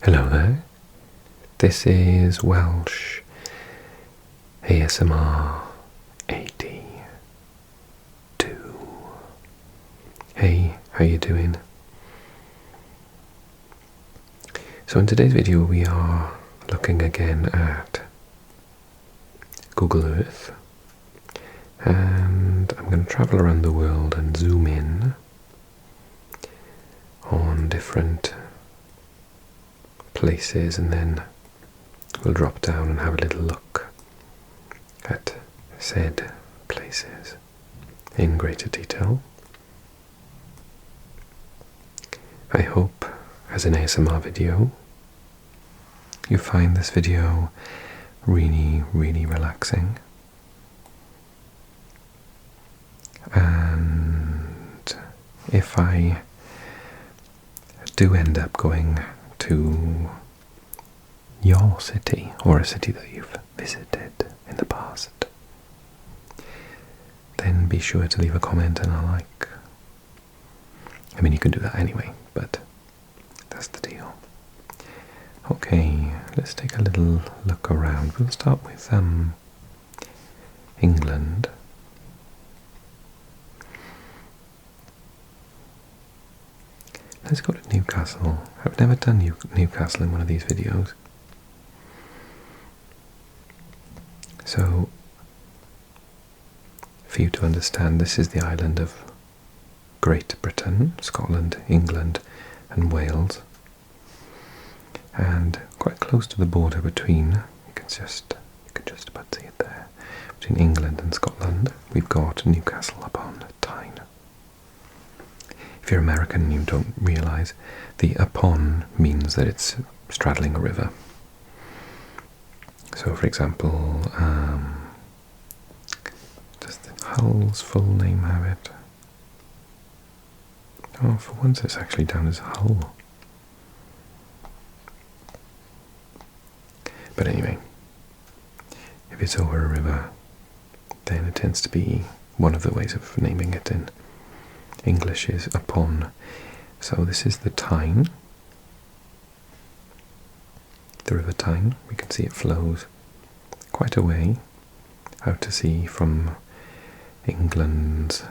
Hello there, this is Welsh ASMR 82. Hey, how you doing? So in today's video we are looking again at Google Earth, and I'm going to travel around the world and zoom in on different places, and then we'll drop down and have a little look at said places in greater detail. I hope, as an ASMR video, you find this video really relaxing, and if I do end up going to your city, or a city that you've visited in the past, then be sure to leave a comment and a like. I mean, you can do that anyway, but that's the deal. Okay, let's take a little look around. We'll start with England. Let's go to Newcastle. I've never done Newcastle in one of these videos. So, for you to understand, this is the island of Great Britain, Scotland, England and Wales. And quite close to the border between, you can just about see it there, between England and Scotland, we've got Newcastle upon Tyne. If you're American, you don't realise the upon means that it's straddling a river. So, for example, does the Hull's full name have it? Oh, for once it's actually down as Hull. But anyway, if it's over a river, then it tends to be one of the ways of naming it in English is upon. So this is the Tyne, the River Tyne. We can see it flows quite a way out to sea from England.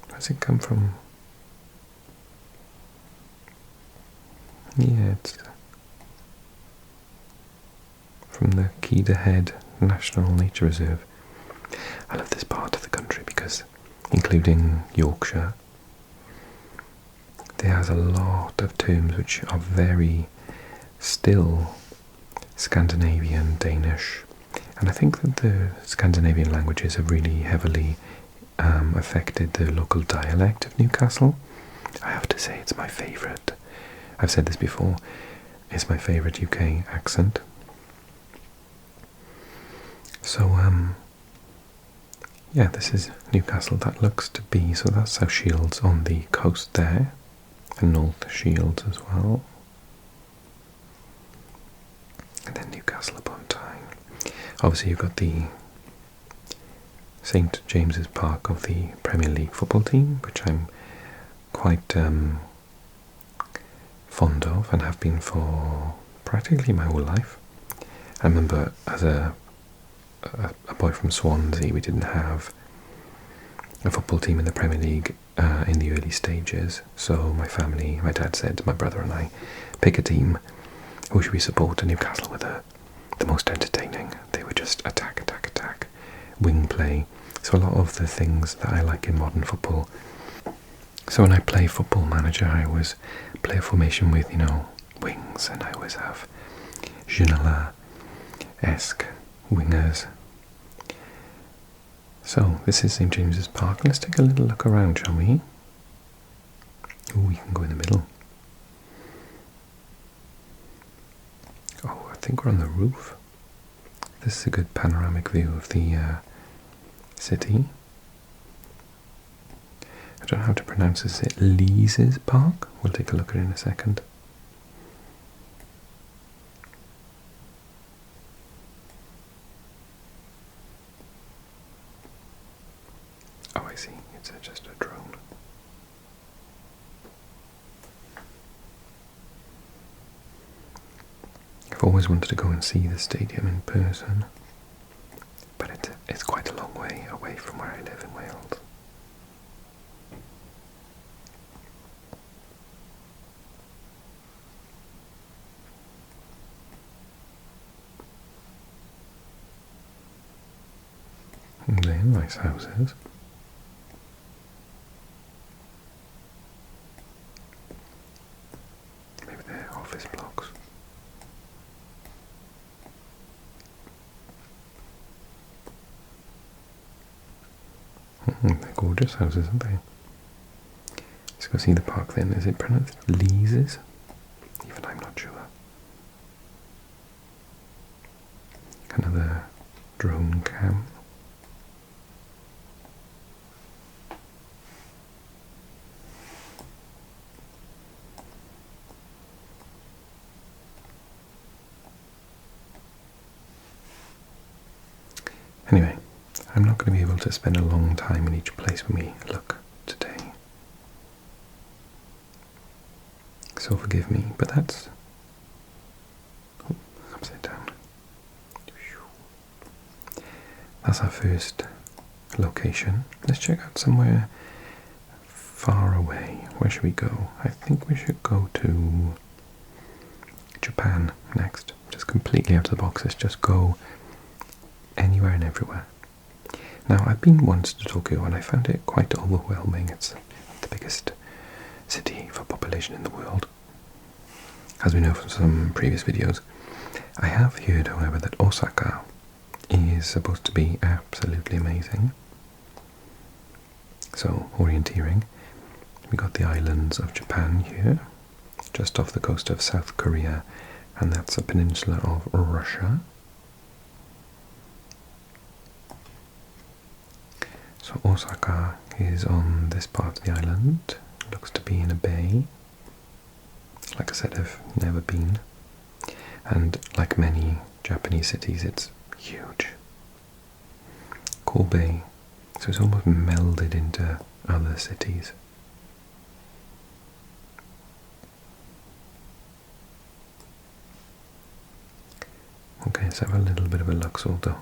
Where does it come from? Yeah, it's from the Keeda Head National Nature Reserve. I love this part of the country because, including Yorkshire, there has a lot of terms which are very still Scandinavian, Danish, and I think that the Scandinavian languages have really heavily affected the local dialect of Newcastle. I have to say it's my favourite. I've said this before, it's my favourite UK accent. So, yeah, this is Newcastle. That looks to be, so that's South Shields on the coast there, and North Shields as well. And then Newcastle upon Tyne. Obviously you've got the St James's Park of the Premier League football team, which I'm quite fond of and have been for practically my whole life. I remember as a boy from Swansea, we didn't have a football team in the Premier League in the early stages, so my family, my dad said to my brother and I, pick a team, who should we support? And Newcastle were the most entertaining. They were just attack, wing play. So a lot of the things that I like in modern football. So when I play Football Manager, I always play a formation with, wings, and I always have Ginola-esque wingers. So this is St James's Park. Let's take a little look around, shall we? Oh, we can go in the middle. Oh, I think we're on the roof. This is a good panoramic view of the city. I don't know how to pronounce this. Is it Lees's Park? We'll take a look at it in a second. Oh, I see. It's just a drone. I've always wanted to go and see the stadium in person, but it's quite a long way away from where I live in Wales. And they're nice houses. Maybe they're office blocks. They're gorgeous houses, aren't they? Let's go see the park then. Is it pronounced Leases? Even I'm not sure. Another drone cam. Anyway, I'm not going to be able to spend a long time in each place when we look today. So forgive me, but that's... Oh, upside down. That's our first location. Let's check out somewhere far away. Where should we go? I think we should go to Japan next. Just completely out of the boxes. Just go anywhere and everywhere. Now, I've been once to Tokyo and I found it quite overwhelming. It's the biggest city for population in the world, as we know from some previous videos. I have heard, however, that Osaka is supposed to be absolutely amazing. So, orienteering. We got the islands of Japan here, just off the coast of South Korea, and that's a peninsula of Russia. So Osaka is on this part of the island. Looks to be in a bay. Like I said, I've never been. And like many Japanese cities, it's huge. Cool bay. So it's almost melded into other cities. Okay, let's have a little bit of a look. So the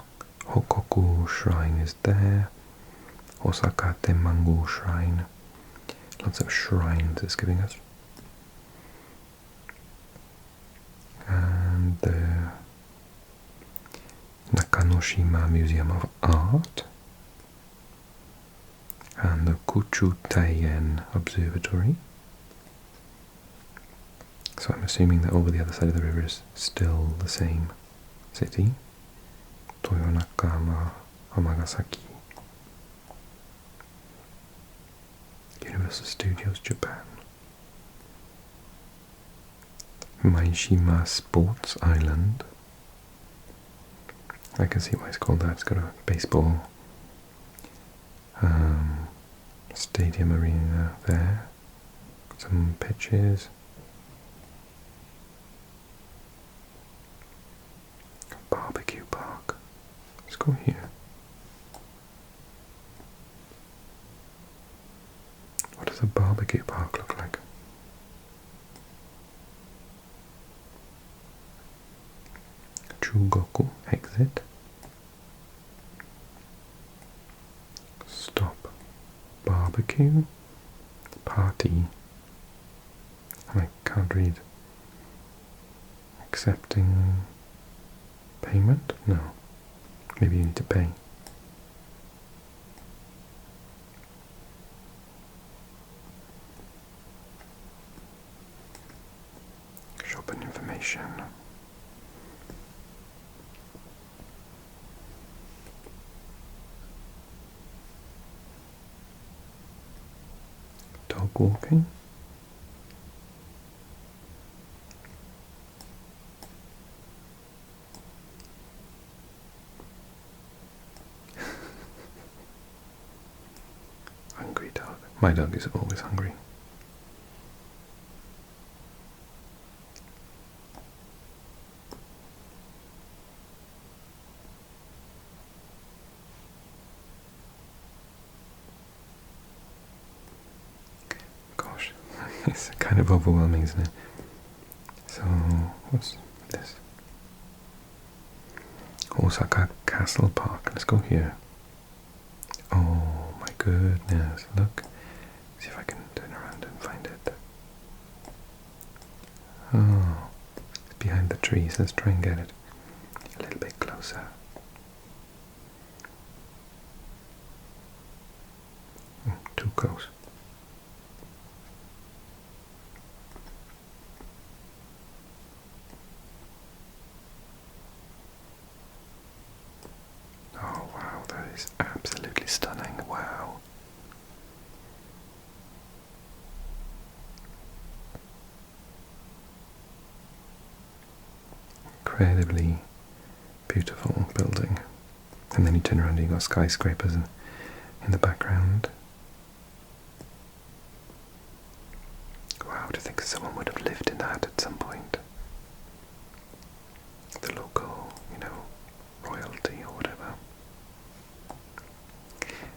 Hokoku Shrine is there. Osaka Temmangu Shrine. Lots of shrines it's giving us. And the Nakanoshima Museum of Art. And the Kuchutaien Observatory. So I'm assuming that over the other side of the river is still the same city. Toyonaka Amagasaki. Universal Studios Japan. Maishima Sports Island. I can see why it's called that. It's got a baseball stadium arena there. Some pitches. A barbecue park. Let's go here. What does a barbecue park look like? Chugoku exit. Stop. Barbecue. Party. I can't read. Accepting payment? No. Maybe you need to pay. Shopping information. Dog walking. Hungry dog. My dog is always hungry. It's kind of overwhelming, isn't it? So, what's this? Osaka Castle Park. Let's go here. Oh my goodness, look. See if I can turn around and find it. Oh, it's behind the trees. Let's try and get it a little bit closer. Oh, too close. Oh wow, that is absolutely stunning. Wow. Incredibly beautiful building. And then you turn around and you've got skyscrapers in the background. Wow, to think someone would have lived in that at some point. The local, royalty or whatever.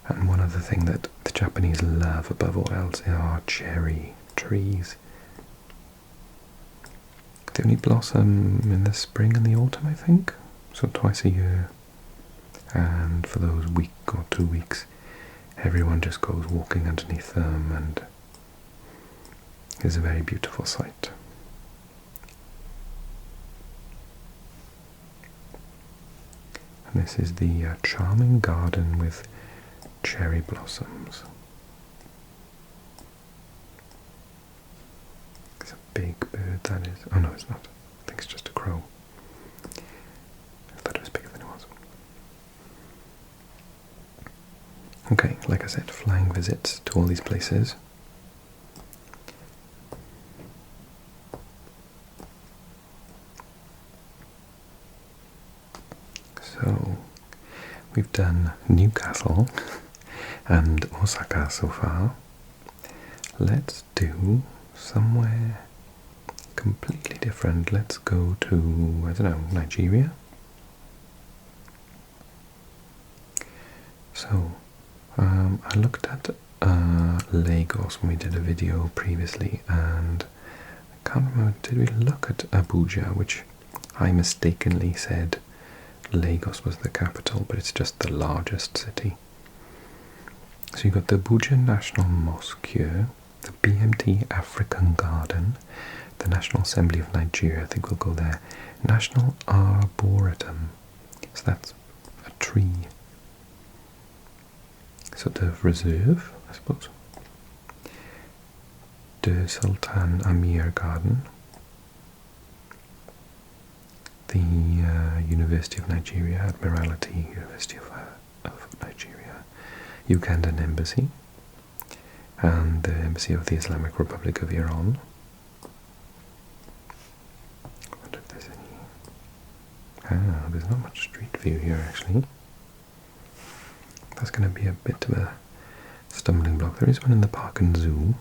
And one other thing that the Japanese love above all else are cherry trees. They only blossom in the spring and the autumn, I think, so twice a year. And for those week or 2 weeks, everyone just goes walking underneath them, and it's a very beautiful sight. And this is the charming garden with cherry blossoms. It's a big bird, that is. Oh no, it's not. I think it's just a crow. I thought it was bigger than it was. Okay, like I said, flying visits to all these places. So, we've done Newcastle and Osaka so far. Let's do somewhere completely different. Let's go to, I don't know, Nigeria. So, I looked at Lagos when we did a video previously, and I can't remember, did we look at Abuja, which I mistakenly said Lagos was the capital, but it's just the largest city. So you've got the Abuja National Mosque here, the BMT African Garden, the National Assembly of Nigeria, I think we'll go there, National Arboretum, so that's a tree sort of reserve, I suppose. The Sultan Amir Garden, the University of Nigeria, Admiralty University of Nigeria, Ugandan Embassy, and the Embassy of the Islamic Republic of Iran. I wonder if there's any... there's not much street view here actually. That's going to be a bit of a stumbling block. There is one in the park and zoo.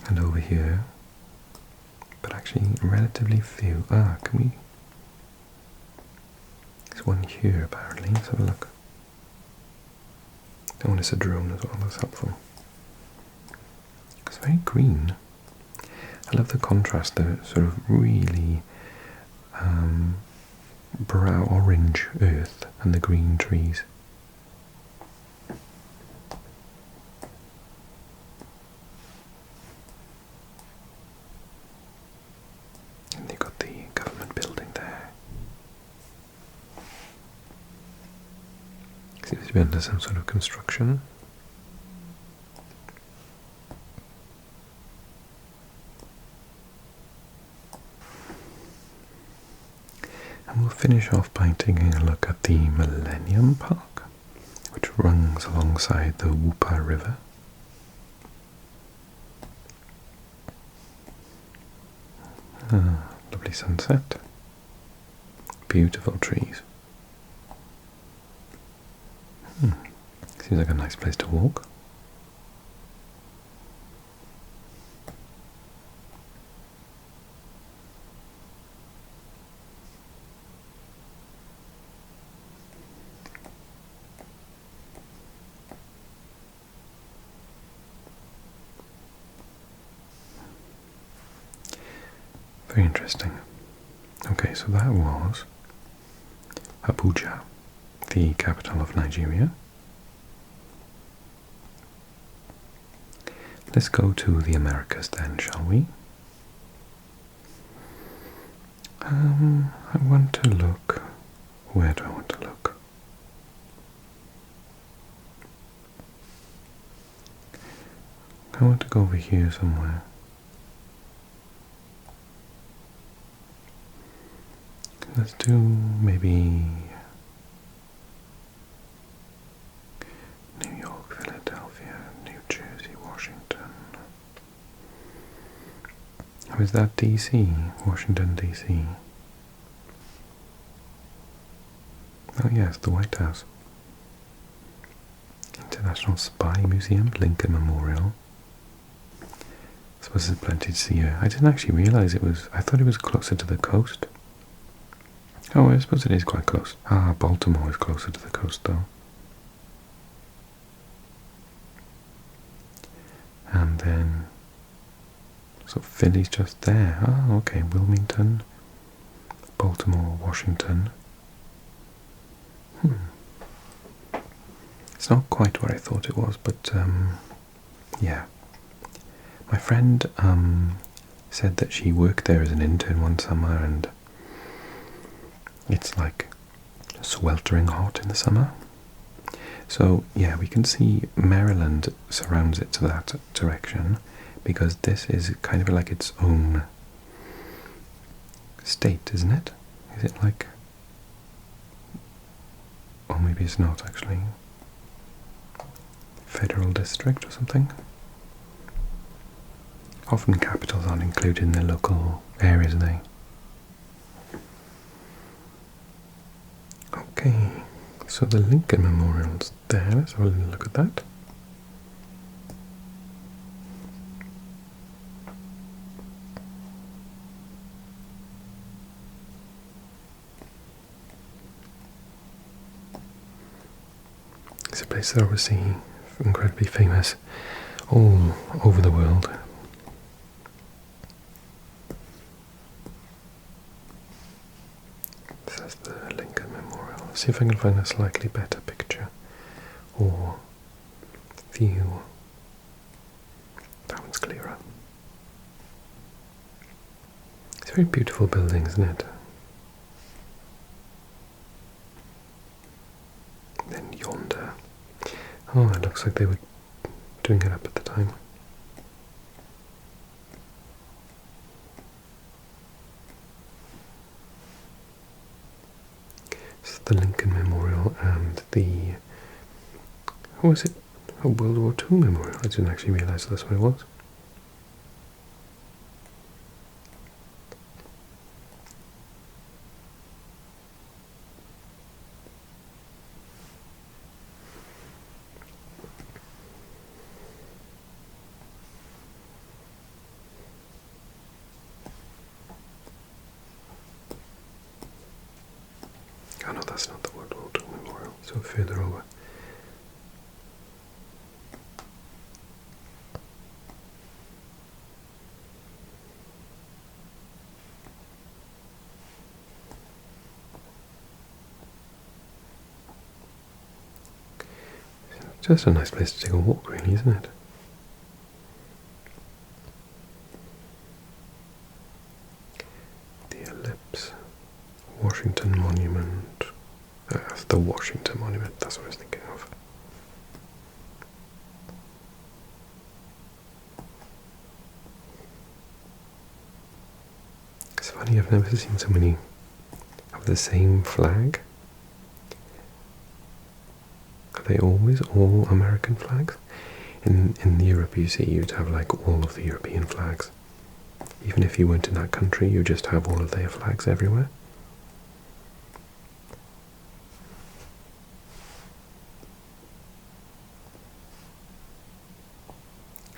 And over here. But actually relatively few. Can we... There's one here apparently. Let's have a look. Oh, it's a drone as well. That's helpful. It's very green. I love the contrast, the sort of really brown orange earth and the green trees. And you've got the government building there. Seems to be under some sort of construction. And we'll finish off by taking a look at the Millennium Park, which runs alongside the Whoopa River. Lovely sunset. Beautiful trees. Seems like a nice place to walk. Very interesting. Okay, so that was Abuja, the capital of Nigeria. Let's go to the Americas then, shall we? I want to look. Where do I want to look? I want to go over here somewhere. Let's do maybe New York, Philadelphia, New Jersey, Washington. How is that DC? Washington DC. Oh yes, the White House. International Spy Museum, Lincoln Memorial. I suppose there's plenty to see here. I didn't actually realise it was, I thought it was closer to the coast. Oh, I suppose it is quite close. Ah, Baltimore is closer to the coast though. And then, so Philly's just there. Ah, okay, Wilmington, Baltimore, Washington. It's not quite what I thought it was, but yeah. My friend said that she worked there as an intern one summer, and it's like sweltering hot in the summer. So yeah, we can see Maryland surrounds it to that direction, because this is kind of like its own state, isn't it? Is it like... or maybe it's not actually. Federal district or something? Often capitals aren't included in their local areas, are they? Okay, so the Lincoln Memorial's there. Let's have a little look at that. It's a place that obviously incredibly famous all over the world. This is the Lincoln Memorial. Let's see if I can find a slightly better picture or view. That one's clearer. It's a very beautiful building, isn't it? Then yonder. Oh, it looks like they were doing it up at the time. This is the Lincoln Memorial and the... what was it? A World War II memorial. I didn't actually realise that's what it was. Oh no, that's not the World War II memorial, so further over. Just a nice place to take a walk, really, isn't it? The Ellipse. Washington Monument. The Washington Monument, that's what I was thinking of. It's funny, I've never seen so many of the same flag. Are they always all American flags? In Europe, you see, you'd have like all of the European flags. Even if you weren't in that country, you just have all of their flags everywhere.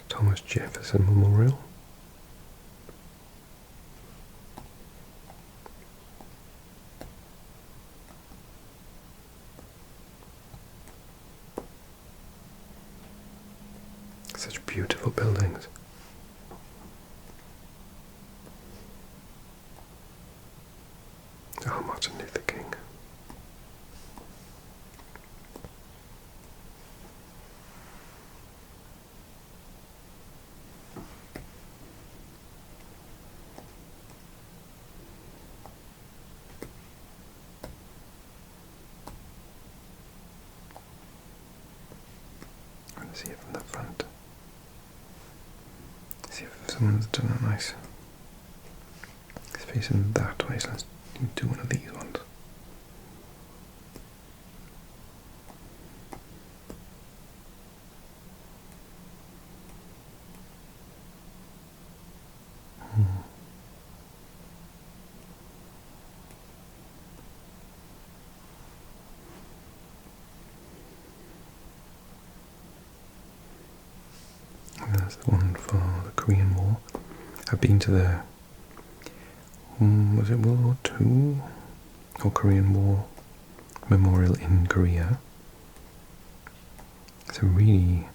Thomas Jefferson Memorial. Such beautiful buildings. Oh, Martin Luther King. see it from the front. See if someone's done a nice. It's facing that way, so let's do one of these ones. That's the one for the Korean War. I've been to the, was it World War II or Korean War Memorial in Korea. It's a really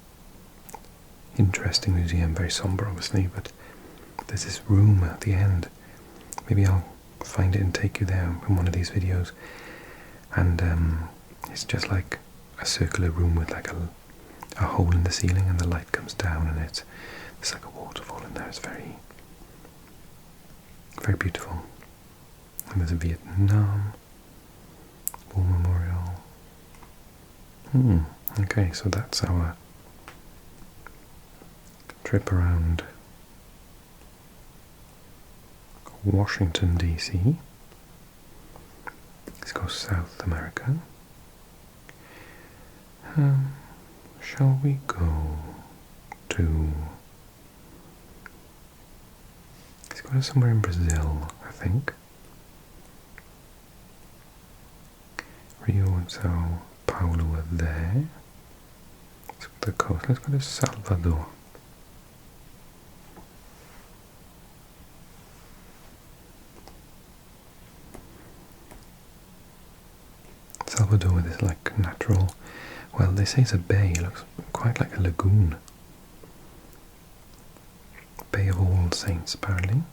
interesting museum, very somber obviously, but there's this room at the end. Maybe I'll find it and take you there in one of these videos. And it's just like a circular room with like a hole in the ceiling, and the light comes down, and it's like a waterfall in there. It's very, very beautiful. And there's a Vietnam War Memorial. Okay, so that's our trip around Washington DC. Let's go South America. Shall we go to... Let's go to somewhere in Brazil, I think. Rio and Sao Paulo are there. Let's go to the coast. Let's go to Salvador. Salvador with this like natural, well, they say it's a bay. It looks quite like a lagoon. Bay of All Saints, apparently.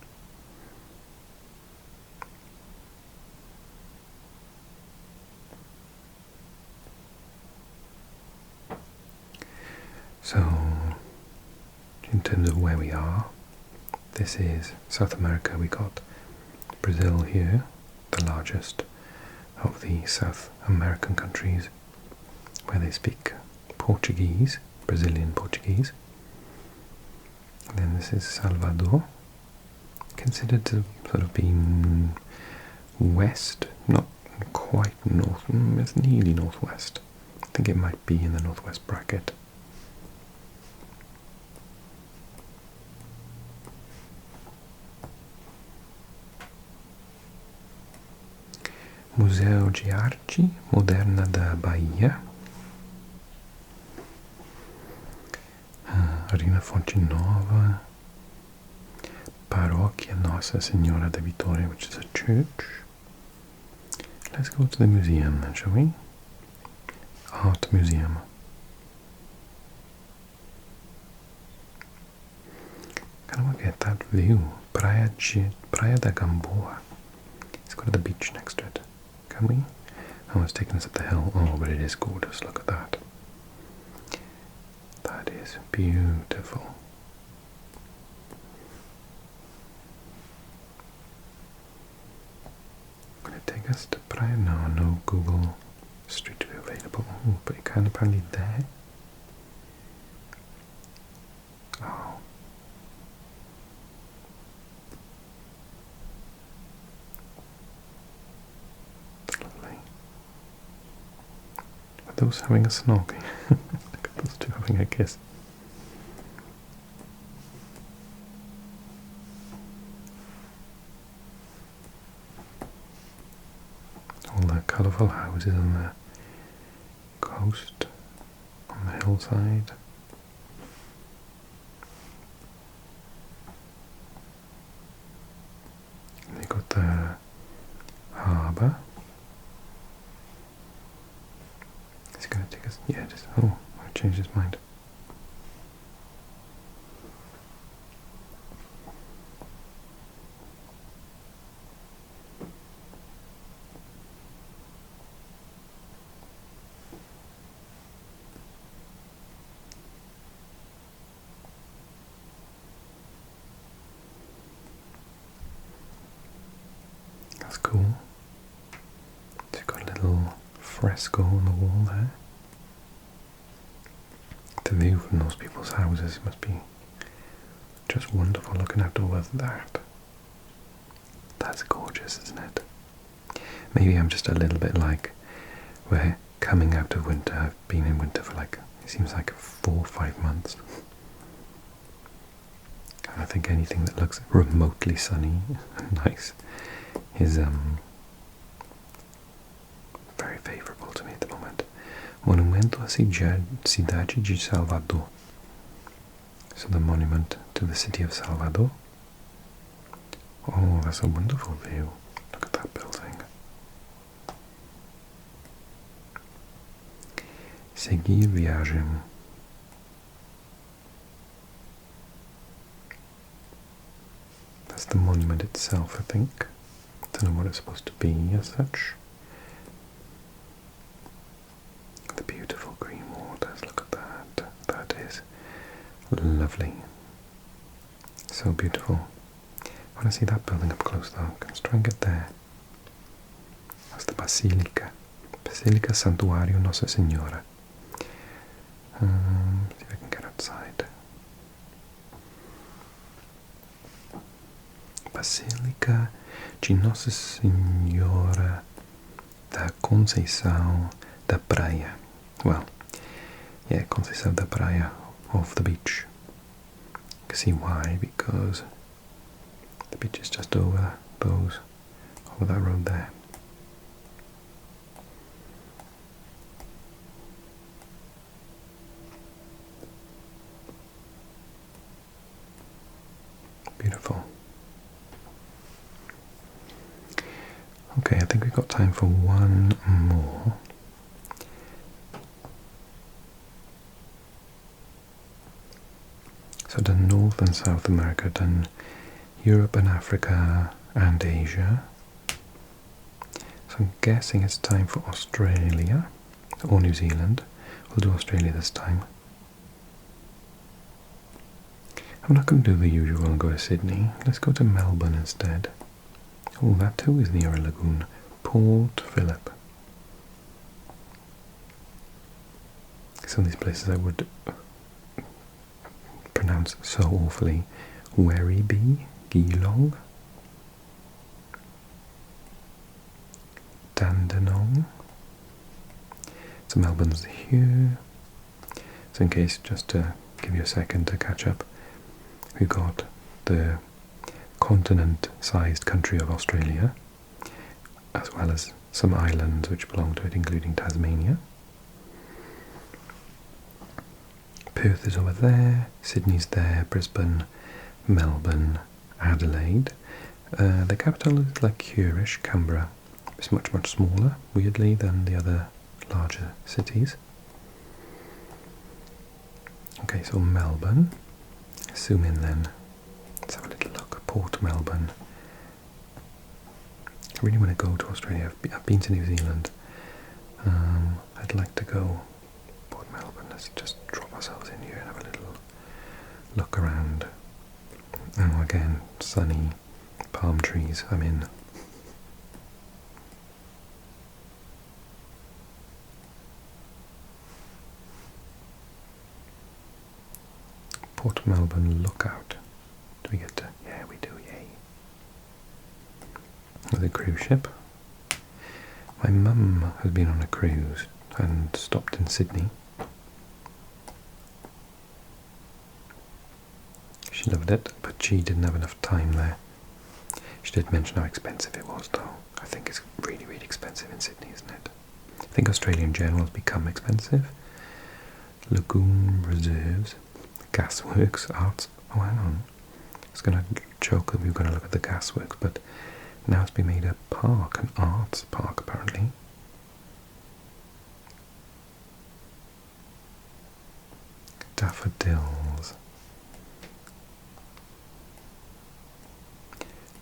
So, in terms of where we are, this is South America. We got Brazil here, the largest of the South American countries where they speak Portuguese, Brazilian Portuguese. And then this is Salvador, considered to sort of be west, not quite north, it's nearly northwest. I think it might be in the northwest bracket. Museu de Arte Moderna da Bahia. Arena Fonte Nova. Paróquia Nossa Senhora da Vitória, which is a church. Let's go to the museum then, shall we? Art Museum. Kind of want to get that view. Praia da Gamboa. Let's go to the beach next to it. Can we? Oh, it's taking us up the hill. Oh, but it is gorgeous. Look at that. That is beautiful. Going to take us to Praia. No Google Street View available. Oh, but you can apparently there. Oh. Those having a snog. Look at those two having a kiss. All the colourful houses on the coast, on the hillside. And they got the harbour. It's going to take us, yeah, just, oh, I changed his mind. That's cool. It's got a little fresco on the wall there. To the view from those people's houses must be just wonderful looking out over that. That's gorgeous, isn't it? Maybe I'm just a little bit like, we're coming out of winter. I've been in winter for like, it seems like 4 or 5 months. And I think anything that looks remotely sunny and nice is very favourable to me at the moment. Monumento à Cidade de Salvador. So the monument to the city of Salvador. Oh, that's a wonderful view. Look at that building. Seguir viagem. That's the monument itself, I think. Don't know what it's supposed to be as such. The beautiful green waters, look at that. That is lovely. So beautiful. I want to see that building up close though. Let's try and get there. That's the Basilica. Basilica Santuario Nossa Senhora. See if I can get outside. Basilica de Nossa Senhora da Conceição da Praia. Well, yeah, Conceição da Praia, off the beach. You can see why, because the beach is just over that road there. Beautiful. Okay, I think we've got time for one more. So done North and South America, done Europe and Africa and Asia. So I'm guessing it's time for Australia or New Zealand. We'll do Australia this time. I'm not going to do the usual and go to Sydney. Let's go to Melbourne instead. Oh, that too is near a lagoon. Port Phillip. Some of these places I would pronounce so awfully. Werribee, Geelong, Dandenong. So Melbourne's here. So in case, just to give you a second to catch up, we've got the continent-sized country of Australia, as well as some islands which belong to it, including Tasmania. Perth is over there, Sydney's there, Brisbane, Melbourne, Adelaide. The capital is like here-ish, Canberra. It's much, much smaller, weirdly, than the other larger cities. Okay, so Melbourne. Zoom in then. Let's have a little look. Port Melbourne. I really want to go to Australia. I've been to New Zealand. I'd like to go Port Melbourne. Let's just drop ourselves in here and have a little look around. Oh, again, sunny, palm trees. I'm in. Port Melbourne Lookout. Do we get to? Yeah, we do, yay. With a cruise ship. My mum has been on a cruise and stopped in Sydney. She loved it, but she didn't have enough time there. She did mention how expensive it was, though. I think it's really, really expensive in Sydney, isn't it? I think Australia in general has become expensive. Lagoon reserves. Gasworks, arts. Oh, hang on. I was going to joke that we were going to look at the gasworks, but now it's been made a park, an arts park apparently. Daffodils.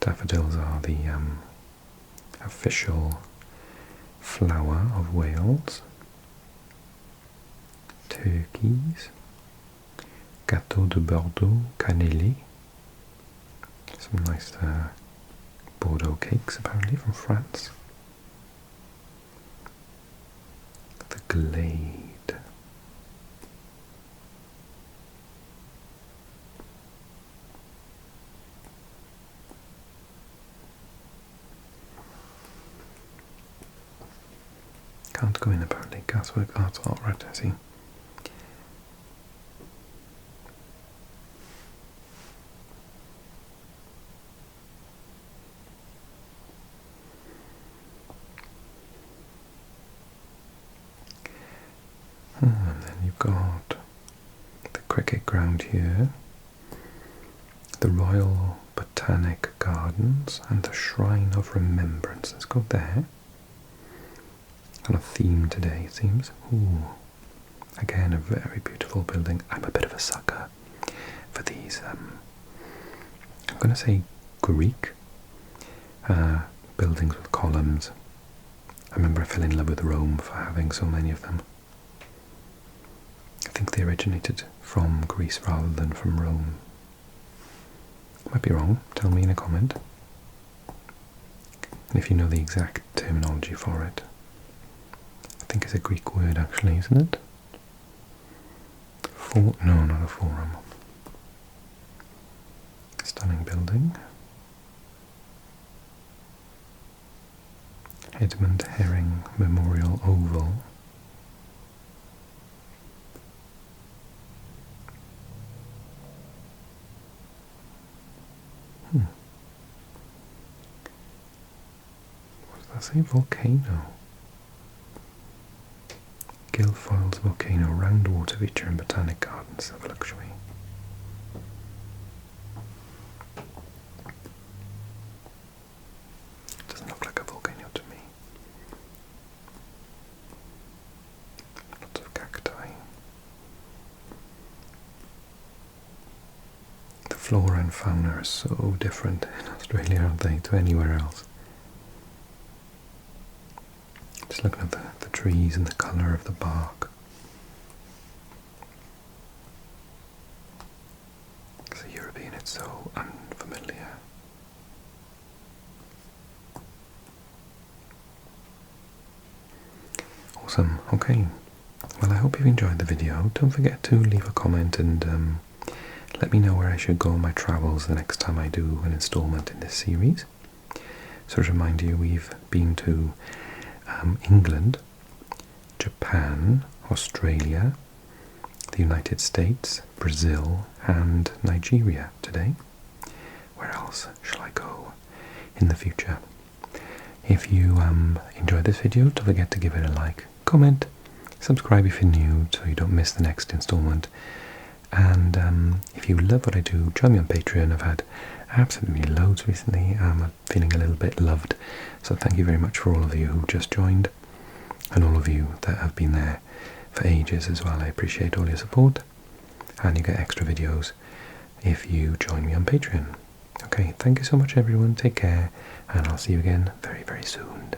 Daffodils are the official flower of Wales. Turkeys. Gâteau de Bordeaux cannelé. Some nice Bordeaux cakes apparently from France. The Glade. can't go in apparently. Gaswork Arts Art, right, I see. And then you've got the cricket ground here, the Royal Botanic Gardens, and the Shrine of Remembrance. Let's go there. Kind of theme today, it seems. Ooh, again, a very beautiful building. I'm a bit of a sucker for these, I'm going to say Greek buildings with columns. I remember I fell in love with Rome for having so many of them. I think they originated from Greece rather than from Rome. I might be wrong, tell me in a comment. And if you know the exact terminology for it. I think it's a Greek word actually, isn't it? No, not a forum. Stunning building. Edmund Herring Memorial Oval. What does that say? Volcano. Guilfoyle's Volcano, round water feature in Botanic Gardens. Have a look, shall we? Doesn't look like a volcano to me. Lots of cacti. The flora and fauna are so different in Australia, aren't they, to anywhere else? Just looking at the trees and the colour of the bark. As a European, it's so unfamiliar. Awesome, okay. Well, I hope you've enjoyed the video. Don't forget to leave a comment and let me know where I should go on my travels the next time I do an installment in this series. So to remind you, we've been to England, Japan, Australia, the United States, Brazil, and Nigeria today. Where else shall I go in the future? If you enjoyed this video, don't forget to give it a like, comment, subscribe if you're new so you don't miss the next installment. And if you love what I do, join me on Patreon. I've had absolutely loads recently. I'm feeling a little bit loved. So thank you very much for all of you who just joined and all of you that have been there for ages as well. I appreciate all your support. And you get extra videos if you join me on Patreon. Okay, thank you so much everyone. Take care and I'll see you again very, very soon.